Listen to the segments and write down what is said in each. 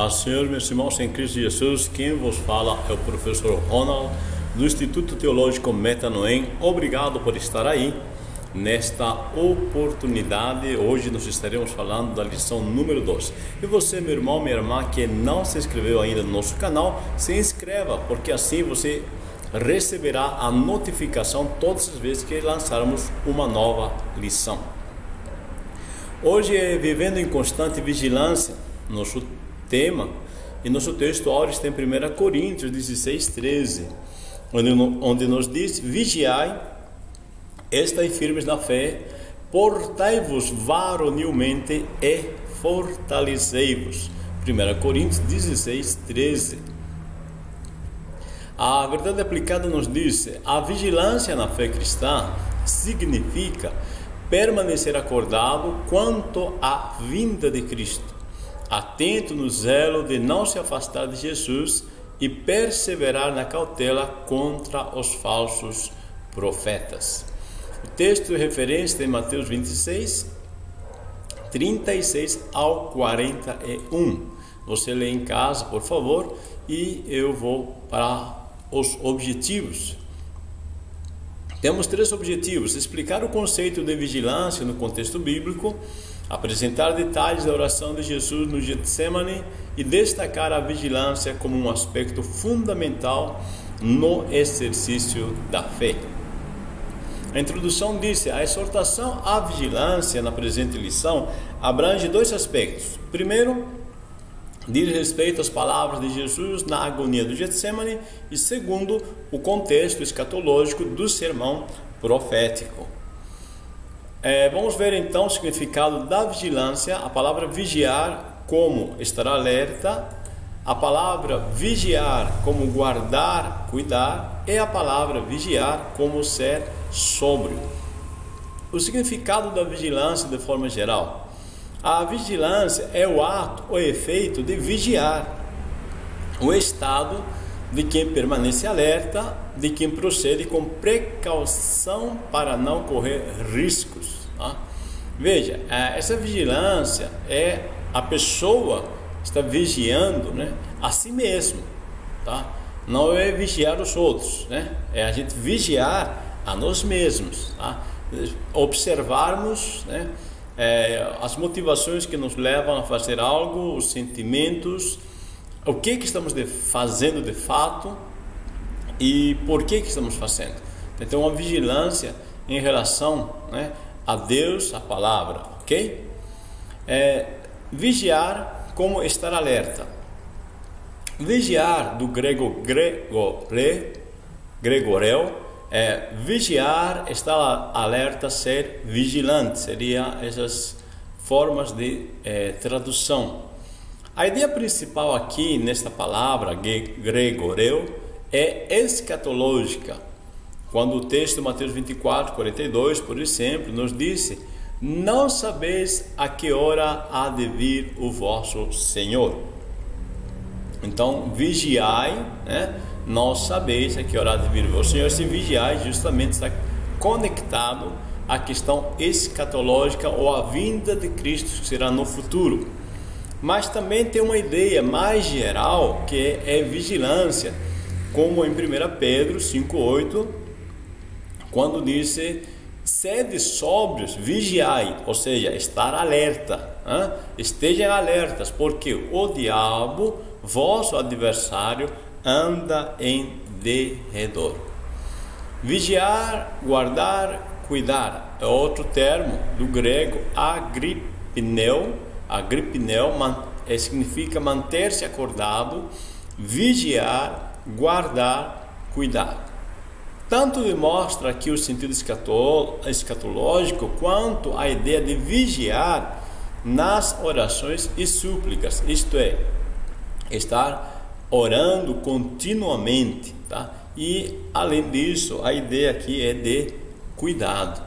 Paz, Senhor, meus irmãos em Cristo Jesus. Quem vos fala é o professor Ronald, do Instituto Teológico Metanoem. Obrigado por estar aí nesta oportunidade. Hoje nós estaremos falando da lição número 2. E você, meu irmão, minha irmã, que não se inscreveu ainda no nosso canal, se inscreva, porque assim você receberá a notificação todas as vezes que lançarmos uma nova lição. Hoje é Vivendo em Constante Vigilância, nosso tema, e nosso texto áureo está em 1 Coríntios 16:13, onde nos diz: vigiai, estai firmes na fé, portai-vos varonilmente e fortalecei-vos. 1 Coríntios 16:13. A verdade aplicada nos diz: a vigilância na fé cristã significa permanecer acordado quanto à vinda de Cristo, atento no zelo de não se afastar de Jesus e perseverar na cautela contra os falsos profetas. O texto de referência está em Mateus 26, 36 ao 41. Você lê em casa, por favor, e eu vou para os objetivos. Temos 3 objetivos: explicar o conceito de vigilância no contexto bíblico, apresentar detalhes da oração de Jesus no Getsemane e destacar a vigilância como um aspecto fundamental no exercício da fé. A introdução diz: a exortação à vigilância na presente lição abrange 2 aspectos. Primeiro, diz respeito às palavras de Jesus na agonia do Getsemane, e segundo, o contexto escatológico do sermão profético. Vamos ver então o significado da vigilância. A palavra vigiar como estar alerta, a palavra vigiar como guardar, cuidar, e a palavra vigiar como ser sóbrio. O significado da vigilância de forma geral: a vigilância é o ato ou efeito de vigiar, o estado de quem permanece alerta, de quem procede com precaução para não correr riscos. Tá? Veja, essa vigilância é a pessoa está vigiando, né, a si mesmo, tá? Não é vigiar os outros, né? É a gente vigiar a nós mesmos, tá? Observarmos, né, as motivações que nos levam a fazer algo, os sentimentos, o que estamos fazendo de fato e por que estamos fazendo. Então, uma vigilância em relação, né, a Deus, a palavra, ok? Vigiar como estar alerta. Vigiar, do grego gregoreu, vigiar, estar alerta, ser vigilante, seria essas formas de tradução. A ideia principal aqui nesta palavra gregoreu é escatológica. Quando o texto de Mateus 24:42, por exemplo, nos disse: não sabeis a que hora há de vir o vosso Senhor. Então, vigiai, né? Não sabeis a que hora há de vir o vosso Senhor. Se vigiai, justamente está conectado à questão escatológica, ou à vinda de Cristo, que será no futuro. Mas também tem uma ideia mais geral, que é vigilância, como em 1 Pedro 5:8, quando disse: sede sóbrios, vigiai, ou seja, estar alerta, estejam alertas, porque o diabo, vosso adversário, anda em derredor. Vigiar, guardar, cuidar é outro termo do grego agripneu. Agripneu significa manter-se acordado, vigiar, guardar, cuidar. Tanto demonstra aqui o sentido escatológico, quanto a ideia de vigiar nas orações e súplicas, isto é, estar orando continuamente, tá? E além disso, a ideia aqui é de cuidado.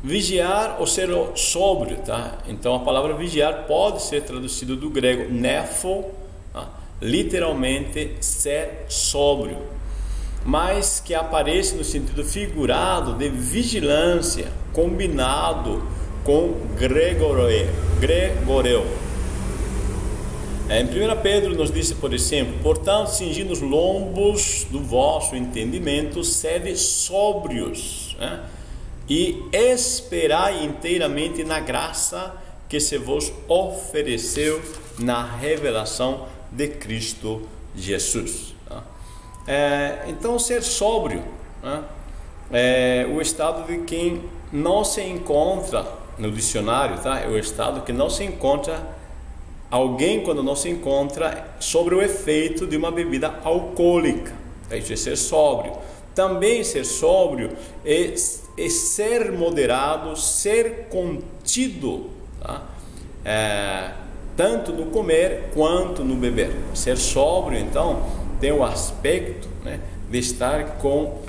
Vigiar ou ser sóbrio, tá? Então a palavra vigiar pode ser traduzida do grego nepho, tá? Literalmente ser sóbrio, mas que aparece no sentido figurado de vigilância, combinado com gregoreu. Em 1 Pedro nos diz, por exemplo: portanto, cingindo os lombos do vosso entendimento, sede sóbrios, né? E esperai inteiramente na graça que se vos ofereceu na revelação de Cristo Jesus. Então, ser sóbrio, né, é o estado de quem não se encontra no dicionário, tá? É o estado que não se encontra alguém quando não se encontra sobre o efeito de uma bebida alcoólica. Isso é ser sóbrio. Também ser sóbrio é ser moderado, ser contido, tá? Tanto no comer quanto no beber. Ser sóbrio, então, tem o aspecto, né, de estar com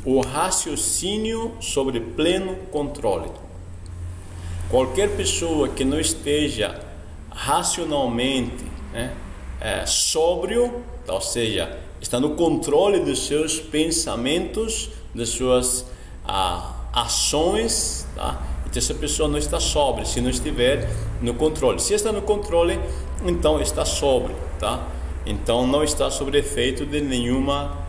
o raciocínio sobre pleno controle. Qualquer pessoa que não esteja racionalmente, né, sóbrio, ou seja, está no controle dos seus pensamentos, das suas ações, tá? Então essa pessoa não está sóbria se não estiver no controle. Se está no controle, então está sóbrio, tá? Então não está sob efeito de nenhuma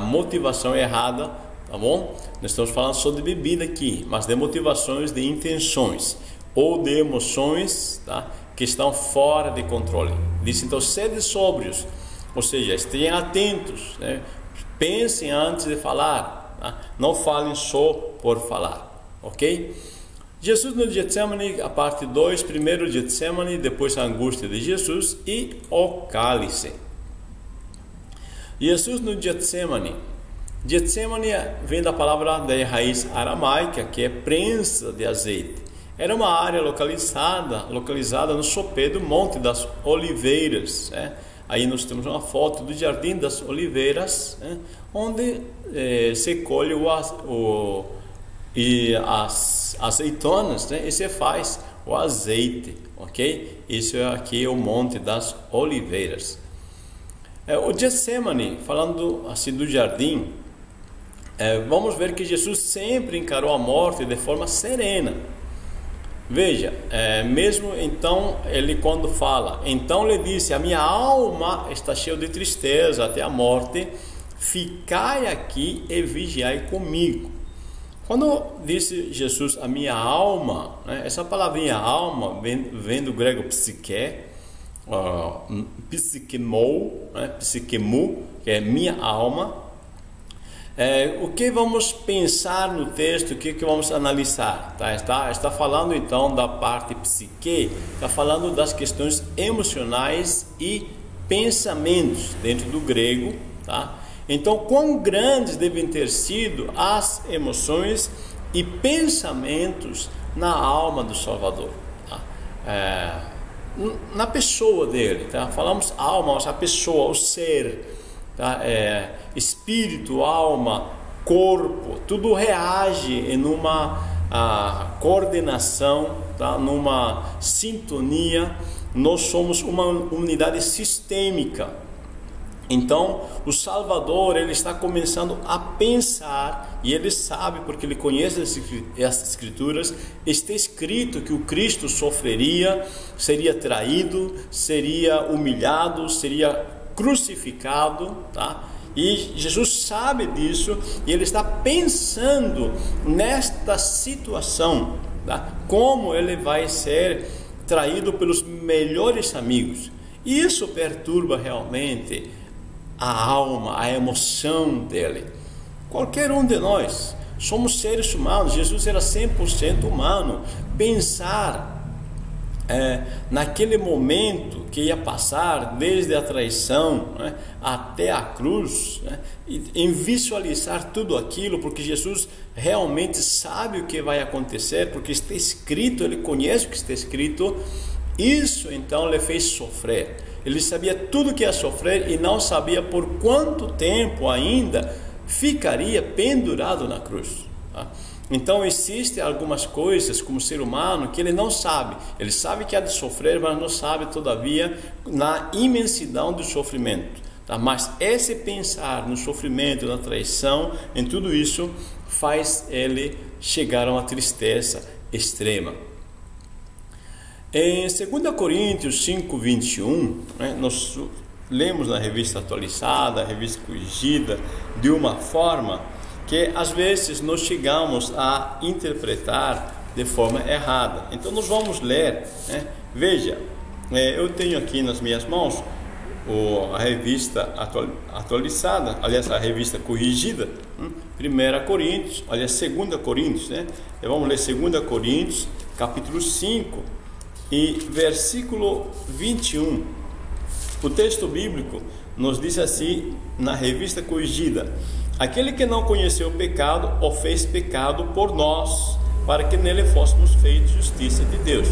motivação errada, tá bom? Nós estamos falando só de bebida aqui, mas de motivações, de intenções ou de emoções, tá, que estão fora de controle. Diz então: sede sóbrios, ou seja, estejam atentos, né? Pensem antes de falar, tá? Não falem só por falar, ok? Jesus no Getsemane, a parte 2, primeiro o Getsemane, depois a angústia de Jesus e o cálice. Jesus no Getsemane. Getsemane vem da palavra da raiz aramaica, que é prensa de azeite. Era uma área localizada no sopé do Monte das Oliveiras, né? Aí nós temos uma foto do Jardim das Oliveiras, né, onde se colhe as azeitonas, né, e se faz o azeite, ok? Isso aqui é o Monte das Oliveiras. O Getsemane, falando assim do jardim, vamos ver que Jesus sempre encarou a morte de forma serena. Veja, mesmo então, ele quando fala: então lhe disse, a minha alma está cheia de tristeza até a morte, ficai aqui e vigiai comigo. Quando disse Jesus a minha alma, né, essa palavrinha alma vem do grego psique, psikemou, né, psikemu, que é minha alma. O que vamos pensar no texto, o que vamos analisar? Está falando então da parte psique, está falando das questões emocionais e pensamentos dentro do grego, tá? Então, quão grandes devem ter sido as emoções e pensamentos na alma do Salvador, tá? Na pessoa dele, tá? Falamos alma, a pessoa, o ser, tá? Espírito, alma, corpo, tudo reage em uma coordenação, tá? Numa sintonia. Nós somos uma unidade sistêmica. Então o Salvador, ele está começando a pensar, e ele sabe, porque ele conhece essas escrituras. Está escrito que o Cristo sofreria, seria traído, seria humilhado, seria crucificado, tá? E Jesus sabe disso, e ele está pensando nesta situação, tá? Como ele vai ser traído pelos melhores amigos. Isso perturba realmente a alma, a emoção dele. Qualquer um de nós somos seres humanos. Jesus era 100% humano. Pensar naquele momento que ia passar, desde a traição, né, até a cruz, né, e em visualizar tudo aquilo, porque Jesus realmente sabe o que vai acontecer, porque está escrito, ele conhece o que está escrito. Isso então lhe fez sofrer. Ele sabia tudo que ia sofrer e não sabia por quanto tempo ainda ficaria pendurado na cruz, tá? Então existem algumas coisas como ser humano que ele não sabe. Ele sabe que há de sofrer, mas não sabe todavia na imensidão do sofrimento, tá? Mas esse pensar no sofrimento, na traição, em tudo isso, faz ele chegar a uma tristeza extrema. Em 2 Coríntios 5, 21, nós lemos na revista atualizada, revista corrigida, de uma forma que às vezes nós chegamos a interpretar de forma errada. Então nós vamos ler, veja, eu tenho aqui nas minhas mãos a revista atualizada, aliás, a revista corrigida, 1 Coríntios, aliás, 2 Coríntios, vamos ler 2 Coríntios, capítulo 5, e versículo 21. O texto bíblico nos diz assim, na revista corrigida: aquele que não conheceu o pecado, o fez pecado por nós, para que nele fôssemos feitos justiça de Deus.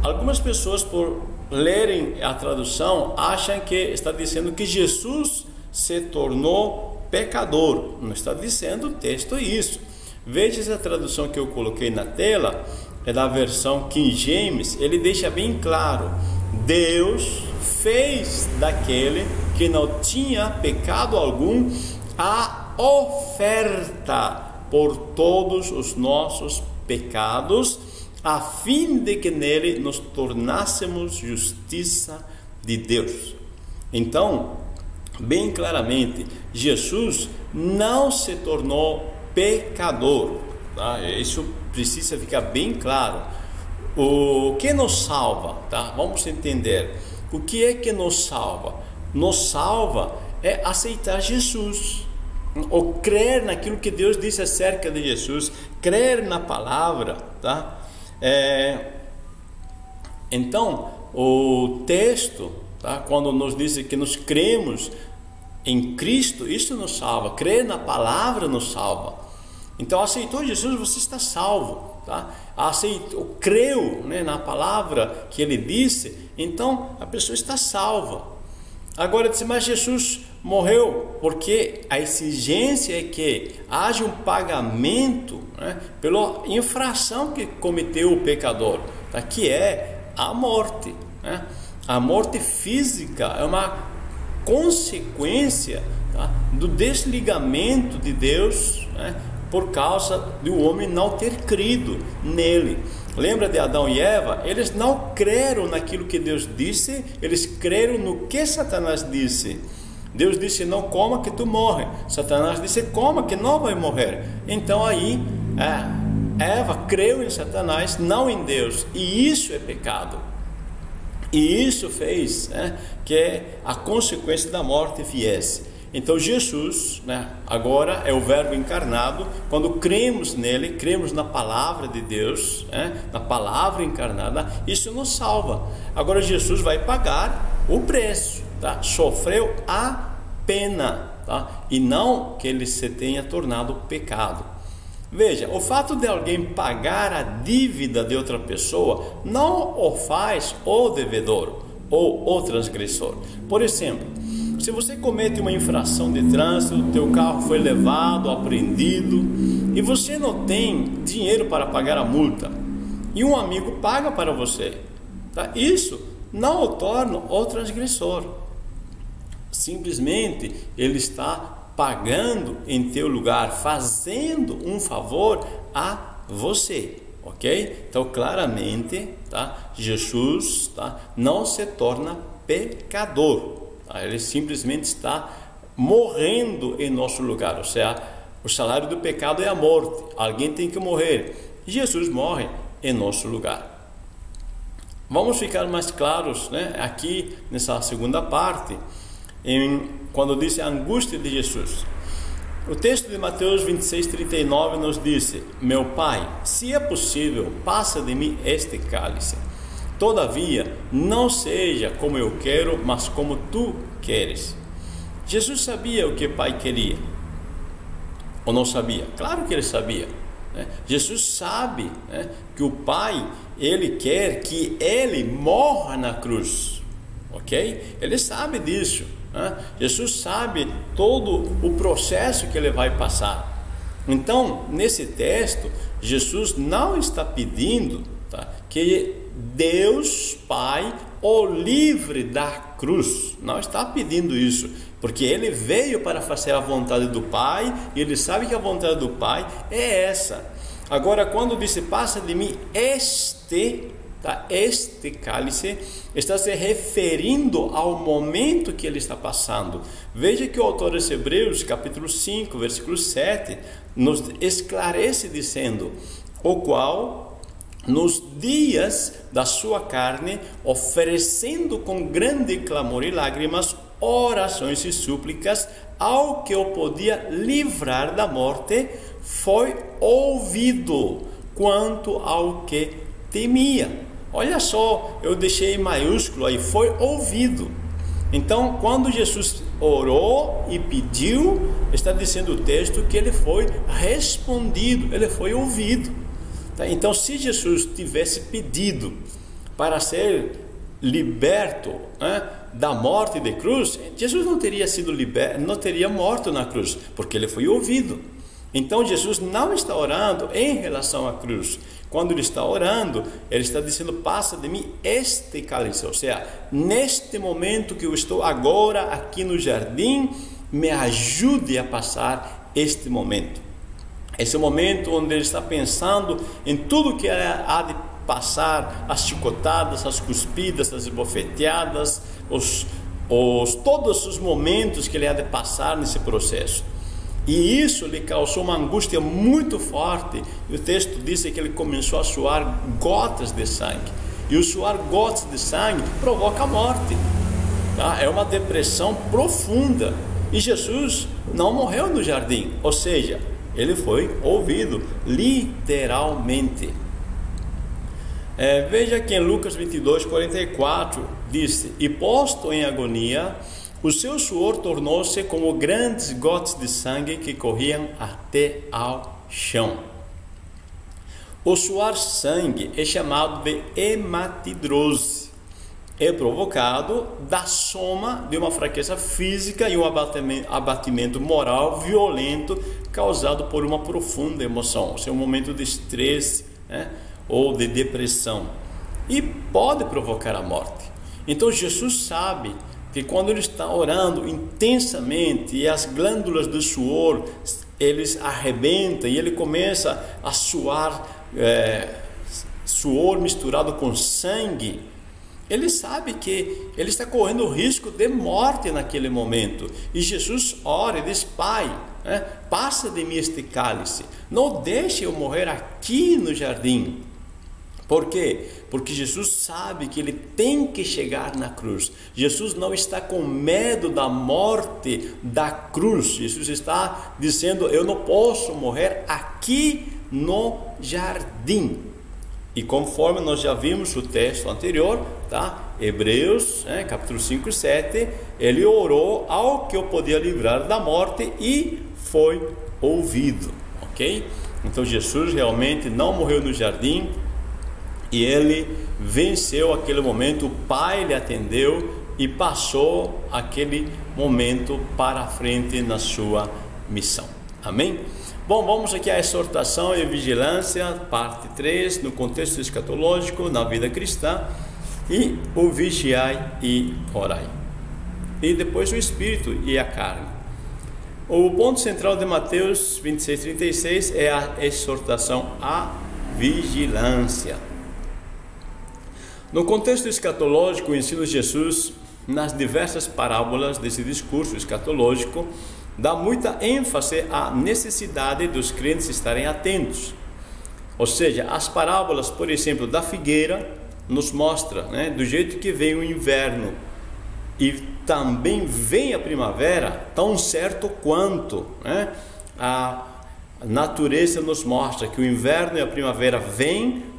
Algumas pessoas, por lerem a tradução, acham que está dizendo que Jesus se tornou pecador. Não está dizendo o texto isso. Veja essa tradução que eu coloquei na tela, é da versão King James. Ele deixa bem claro: Deus fez daquele que não tinha pecado algum a oferta por todos os nossos pecados, a fim de que nele nos tornássemos justiça de Deus. Então, bem claramente, Jesus não se tornou pecador, tá? Isso precisa ficar bem claro. O que nos salva, tá? Vamos entender. O que é que nos salva? Nos salva é aceitar Jesus, ou crer naquilo que Deus disse acerca de Jesus, crer na palavra, tá? Então, o texto, tá? Quando nos diz que nós cremos em Cristo, isso nos salva. Crer na palavra nos salva. Então, aceitou Jesus, você está salvo, tá? Aceitou, creu, na palavra que ele disse, então a pessoa está salva. Agora, mas Jesus morreu porque a exigência é que haja um pagamento, pela infração que cometeu o pecador, tá? Que é a morte, A morte física é uma consequência, tá? Do desligamento de Deus, por causa do homem não ter crido nele. Lembra de Adão e Eva? Eles não creram naquilo que Deus disse, eles creram no que Satanás disse. Deus disse: não coma que tu morre. Satanás disse: coma que não vai morrer. Então aí Eva creu em Satanás, não em Deus, e isso é pecado. E isso fez que a consequência da morte viesse. Então Jesus, agora é o verbo encarnado. Quando cremos nele, cremos na palavra de Deus, na palavra encarnada, isso nos salva. Agora Jesus vai pagar o preço, tá? Sofreu a pena, tá? E não que ele se tenha tornado pecado. Veja, o fato de alguém pagar a dívida de outra pessoa não o faz o devedor ou o transgressor. Por exemplo, se você comete uma infração de trânsito, teu carro foi levado, apreendido, e você não tem dinheiro para pagar a multa, e um amigo paga para você, tá? Isso não o torna o transgressor. Simplesmente ele está pagando em teu lugar, fazendo um favor a você, ok? Então claramente, tá? Jesus, tá? Não se torna pecador. Ele simplesmente está morrendo em nosso lugar. Ou seja, o salário do pecado é a morte. Alguém tem que morrer. Jesus morre em nosso lugar. Vamos ficar mais claros, aqui nessa segunda parte, quando diz a angústia de Jesus. O texto de Mateus 26:39 nos diz: meu Pai, se é possível, passa de mim este cálice. Todavia, não seja como eu quero, mas como tu queres. Jesus sabia o que o Pai queria. Ou não sabia? Claro que ele sabia. Jesus sabe que o Pai, ele quer que ele morra na cruz. Ok? Ele sabe disso. Jesus sabe todo o processo que ele vai passar. Então, nesse texto, Jesus não está pedindo, tá, que Deus Pai o livre da cruz. Não está pedindo isso, porque ele veio para fazer a vontade do Pai, e ele sabe que a vontade do Pai é essa. Agora, quando disse passa de mim este Tá? Este cálice está se referindo ao momento que ele está passando. Veja que o autor dos Hebreus, capítulo 5, versículo 7, nos esclarece dizendo: o qual, nos dias da sua carne, oferecendo com grande clamor e lágrimas, orações e súplicas ao que o podia livrar da morte, foi ouvido quanto ao que temia. Olha só, eu deixei em maiúsculo aí, foi ouvido. Então, quando Jesus orou e pediu, está dizendo o texto que ele foi respondido, ele foi ouvido. Tá? Então, se Jesus tivesse pedido para ser liberto, né, da morte de cruz, Jesus não teria sido liberto, não teria morto na cruz, porque ele foi ouvido. Então Jesus não está orando em relação à cruz. Quando ele está orando, ele está dizendo: passa de mim este cálice. Ou seja, neste momento que eu estou agora aqui no jardim, me ajude a passar este momento. Esse momento onde ele está pensando em tudo que há de passar, as chicotadas, as cuspidas, as esbofeteadas, todos os momentos que ele há de passar nesse processo. E isso lhe causou uma angústia muito forte. E o texto diz que ele começou a suar gotas de sangue. E o suar gotas de sangue provoca a morte. Tá? É uma depressão profunda. E Jesus não morreu no jardim. Ou seja, ele foi ouvido, literalmente. Veja que em Lucas 22, 44, diz: e posto em agonia, o seu suor tornou-se como grandes gotas de sangue que corriam até ao chão. O suar sangue é chamado de hematidrose. É provocado da soma de uma fraqueza física e um abatimento moral violento causado por uma profunda emoção, ou seja, um momento de estresse, né, ou de depressão, e pode provocar a morte. Então Jesus sabe que quando ele está orando intensamente e as glândulas do suor eles arrebentam e ele começa a suar, suor misturado com sangue, ele sabe que ele está correndo o risco de morte naquele momento. E Jesus ora e diz: Pai, passa de mim este cálice, não deixe eu morrer aqui no jardim. Por quê? Porque Jesus sabe que ele tem que chegar na cruz. Jesus não está com medo da morte da cruz. Jesus está dizendo: eu não posso morrer aqui no jardim. E conforme nós já vimos o texto anterior, tá? Hebreus, capítulo 5 e 7, ele orou ao que o podia livrar da morte e foi ouvido, ok? Então Jesus realmente não morreu no jardim, e ele venceu aquele momento. O Pai lhe atendeu e passou aquele momento para frente na sua missão. Amém? Bom, vamos aqui à exortação e vigilância, parte 3, no contexto escatológico, na vida cristã, e o vigiai e orai. E depois o Espírito e a carne. O ponto central de Mateus 26, 36 é a exortação à vigilância. No contexto escatológico, o ensino de Jesus, nas diversas parábolas desse discurso escatológico, dá muita ênfase à necessidade dos crentes estarem atentos. Ou seja, as parábolas, por exemplo, da figueira, nos mostra, do jeito que vem o inverno e também vem a primavera, tão certo quanto a natureza nos mostra que o inverno e a primavera vêm,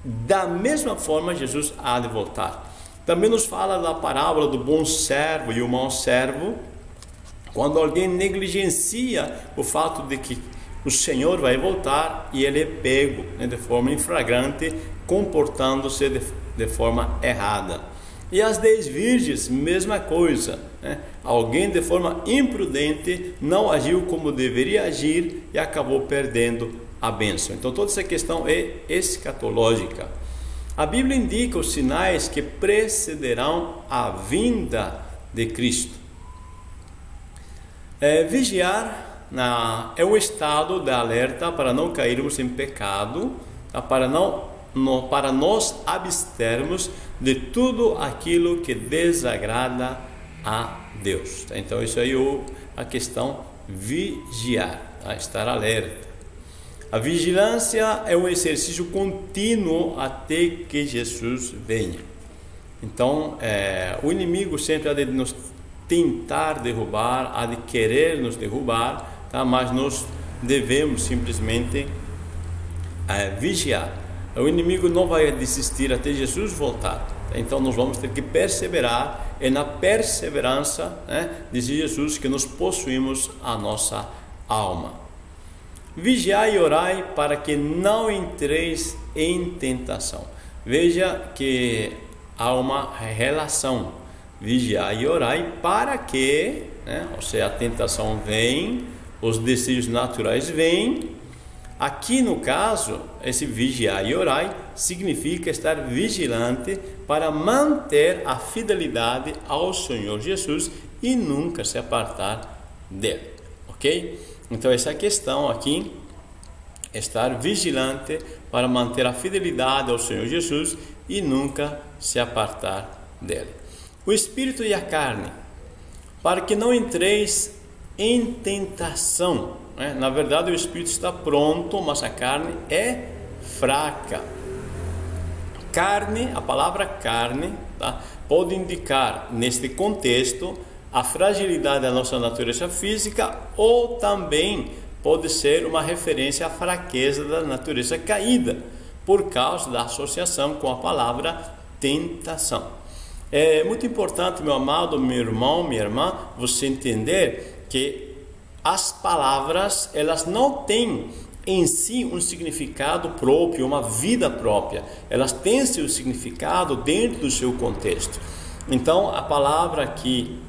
da mesma forma Jesus há de voltar. Também nos fala da parábola do bom servo e o mau servo, quando alguém negligencia o fato de que o Senhor vai voltar e ele é pego de forma infragrante, comportando-se de forma errada. E as 10 virgens, mesma coisa, alguém de forma imprudente não agiu como deveria agir e acabou perdendo a bênção. Então toda essa questão é escatológica. A Bíblia indica os sinais que precederão a vinda de Cristo. Vigiar é um estado de alerta para não cairmos em pecado, para não para nos abstermos de tudo aquilo que desagrada a Deus. Então isso aí é a questão vigiar, tá? Estar alerta. A vigilância é um exercício contínuo até que Jesus venha. Então o inimigo sempre há de nos tentar derrubar, há de querer nos derrubar, tá? Mas nós devemos simplesmente vigiar. O inimigo não vai desistir até Jesus voltar. Então nós vamos ter que perseverar. É na perseverança, de Jesus, que nós possuímos a nossa alma. Vigiai e orai para que não entreis em tentação. Veja que há uma relação. Vigiai e orai para que, ou seja, a tentação vem, os desejos naturais vêm. Aqui no caso, esse vigiar e orar significa estar vigilante para manter a fidelidade ao Senhor Jesus e nunca se apartar dele, ok? Então essa questão aqui, estar vigilante para manter a fidelidade ao Senhor Jesus e nunca se apartar dele. O Espírito e a carne, para que não entreis em tentação. Na verdade o Espírito está pronto, mas a carne é fraca. Carne, a palavra carne, tá? Pode indicar neste contexto a fragilidade da nossa natureza física, ou também pode ser uma referência à fraqueza da natureza caída, por causa da associação com a palavra tentação. É muito importante, meu amado, meu irmão, minha irmã, você entender que as palavras, elas não têm em si um significado próprio, uma vida própria. Elas têm seu significado dentro do seu contexto. Então, a palavra aqui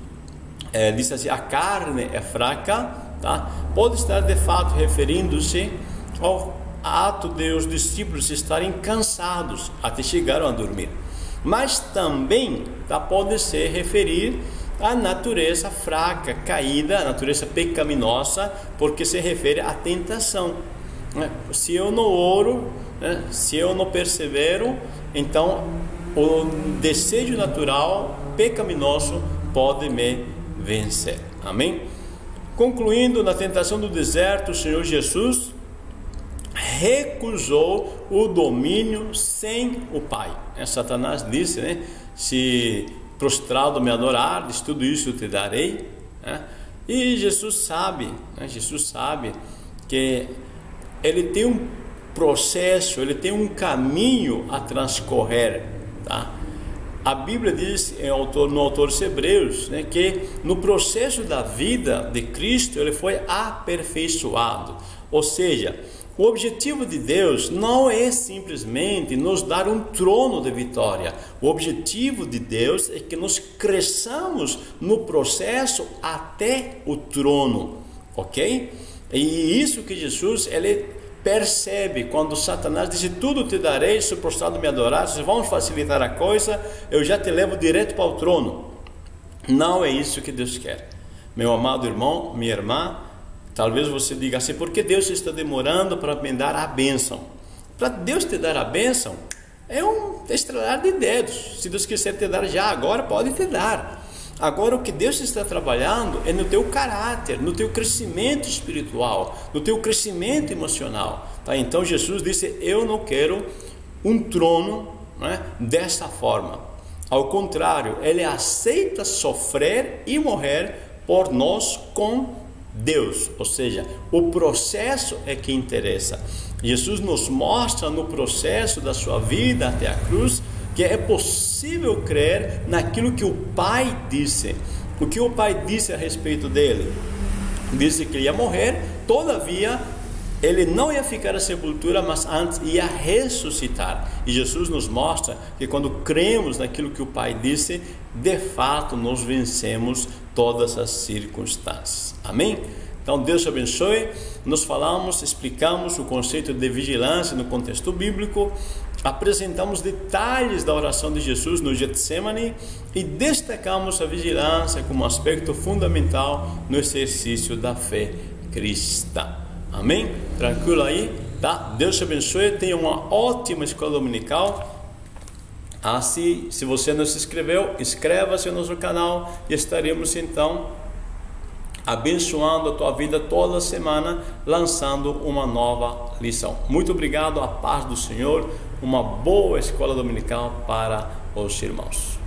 diz assim, a carne é fraca, tá? Pode estar de fato referindo-se ao ato de os discípulos estarem cansados até chegaram a dormir. Mas também pode se referir à natureza fraca, caída, a natureza pecaminosa, porque se refere à tentação. Se eu não oro, se eu não persevero, então o desejo natural pecaminoso pode me vencer. Amém? Concluindo, na tentação do deserto, o Senhor Jesus recusou o domínio sem o Pai. Satanás disse, se prostrado me adorares, tudo isso te darei. E Jesus sabe que ele tem um processo, ele tem um caminho a transcorrer, tá? A Bíblia diz no autor dos Hebreus, que no processo da vida de Cristo ele foi aperfeiçoado. Ou seja, o objetivo de Deus não é simplesmente nos dar um trono de vitória. O objetivo de Deus é que nós cresçamos no processo até o trono, ok? E isso que Jesus ele percebe quando Satanás diz: tudo te darei, se prostrado me adorares, vamos facilitar a coisa, eu já te levo direto para o trono. Não é isso que Deus quer. Meu amado irmão, minha irmã, talvez você diga assim: por que Deus está demorando para me dar a bênção? Para Deus te dar a bênção é um estralar de dedos. Se Deus quiser te dar já agora, pode te dar. Agora o que Deus está trabalhando é no teu caráter, no teu crescimento espiritual, no teu crescimento emocional, tá? Então Jesus disse: eu não quero um trono, dessa forma. Ao contrário, ele aceita sofrer e morrer por nós com Deus. Ou seja, o processo é que interessa. Jesus nos mostra no processo da sua vida até a cruz que é possível crer naquilo que o Pai disse. O que o Pai disse a respeito dele? Disse que ele ia morrer, todavia ele não ia ficar na sepultura, mas antes ia ressuscitar. E Jesus nos mostra que quando cremos naquilo que o Pai disse, de fato nós vencemos todas as circunstâncias. Amém? Então Deus te abençoe. Nós explicamos o conceito de vigilância no contexto bíblico, apresentamos detalhes da oração de Jesus no Getsemane e destacamos a vigilância como aspecto fundamental no exercício da fé cristã. Amém? Tranquilo aí? Tá? Deus te abençoe, tenha uma ótima escola dominical. Se você não se inscreveu, inscreva-se no nosso canal e estaremos então abençoando a tua vida toda semana, lançando uma nova lição. Muito obrigado, a paz do Senhor, uma boa escola dominical para os irmãos.